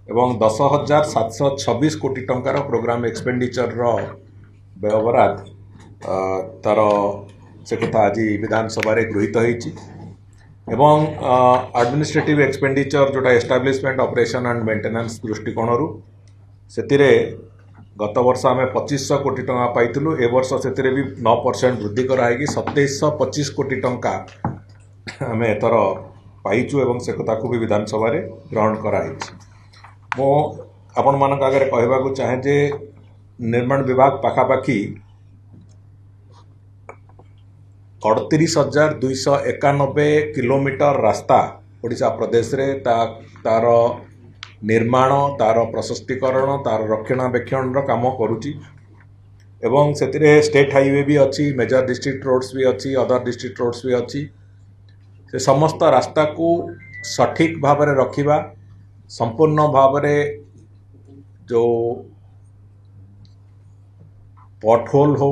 एवं 10,726 कोटी टंकार programme expenditure व्यवहार तार से कथा आज विधानसभा गृहीत होती एवं एडमिनिस्ट्रेटिव एक्सपेंडिचर जोटा एस्टाब्लिशमेंट ऑपरेशन एंड मेंटेनेंस दृष्टिकोण से गत वर्ष आम 2500 कोटी टंका पाइलु ए वर्ष से भी 9% वृद्धि कराई 2725 कोटी टंका आम एथर पाइचु एवं से कथा को भी विधानसभा ग्रहण कराई। मो आपण मान आगे कहवाक चाहे जे निर्माण विभाग पाखापाखि 38,291 किलोमीटर रास्ता ओडिशा प्रदेश रे तार निर्माण तार प्रशस्तीकरण तार रक्षणाबेक्षण काम करुच्ची एवं से स्टेट हाईवे भी अच्छी मेजर डिस्ट्रिक्ट रोड्स भी अच्छी अदर डिस्ट्रिक्ट रोड्स भी अच्छी से समस्त रास्ता को सठिक भाव में रखा संपूर्ण भाव में जो पॉटहोल हो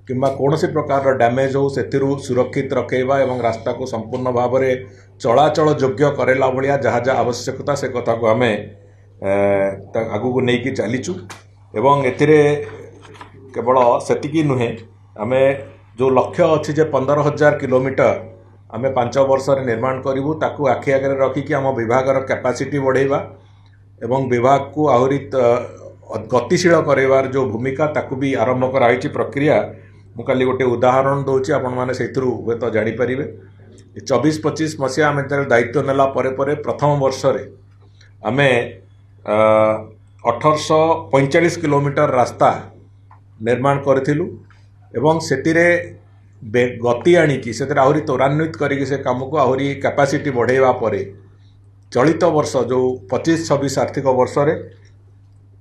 किंबा कौन सी प्रकार डैमेज हो से सुरक्षित रखेबा एवं रास्ता को संपूर्ण भाव में चलाचल योग्य करेला भाया जहाँ जहाँ आवश्यकता से कथा को आम आगू को लेकिन चलीचु एवं एथिरे केवल सेतिकी नुहे आम जो लक्ष्य अच्छी जे 15,000 किलोमीटर आम 5 वर्ष निर्माण करूँ ताकू आखि आगे रखिकी आम विभाग कैपेसिटी बढ़ेवा एवं विभाग को आहरी गतिशील करार जो भूमिका ताकू भी आरंभ कराई प्रक्रिया मु काली गोटे उदाहरण दूसरी आपण मैंने से हे तो जापर 24-25 मसीहा आम दायित्व नेला परे प्रथम वर्ष आम 1845 किलोमीटर रास्ता निर्माण करूँ एवं से गति आणिकी से आहरी त्वरान्वित करके से काम को आहरी कैपेसिटी बढ़ेवा परे चलित वर्ष जो 25-26 आर्थिक वर्ष रे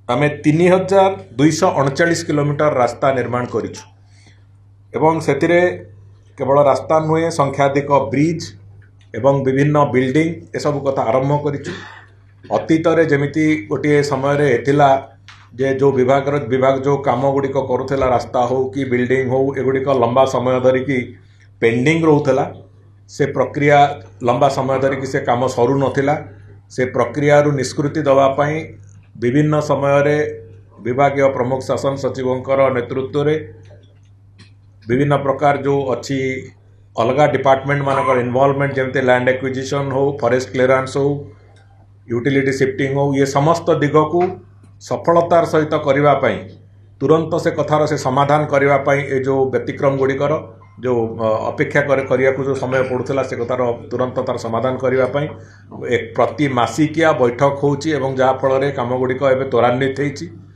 आम 3,239 किलोमीटर रास्ता निर्माण करूँ एवं से केवल रास्ता नुहे संख्याधिक ब्रिज एवं विभिन्न बिल्डिंग ए सब कथा आरंभ करूँ अतीत जमीती गोटे समय एथिला जे जो विभाग जो काम गुड़िक करुला रास्ता हो कि बिल्डिंग हो एगुड़िक लंबा समय धरिकी पेंडिंग रोला से प्रक्रिया लंबा समय धरिकी से काम सरू नथिला से प्रक्रिया निष्कृति दवापाई विभिन्न समय विभागीय प्रमुख शासन सचिवों नेतृत्व रे विभिन्न प्रकार जो अच्छी अलग डिपार्टमेंट मानकर इन्वॉल्वमेंट जमते लैंड एक्विजिशन हो फॉरेस्ट क्लीयरेंस हो यूटिलिटी शिफ्टिंग हो ये समस्त दिग को सफलतार सहित करने तुरंत से कथार से समाधान करने ये जो व्यतिक्रम गुड़िकर जो अपेक्षा करिया जो समय पड़ूला से कथार तुरंत तार समाधान करने एक प्रति मासिकिया बैठक होची एवं जहाँ फल काम गुड़िक एवं त्वरान्वित होती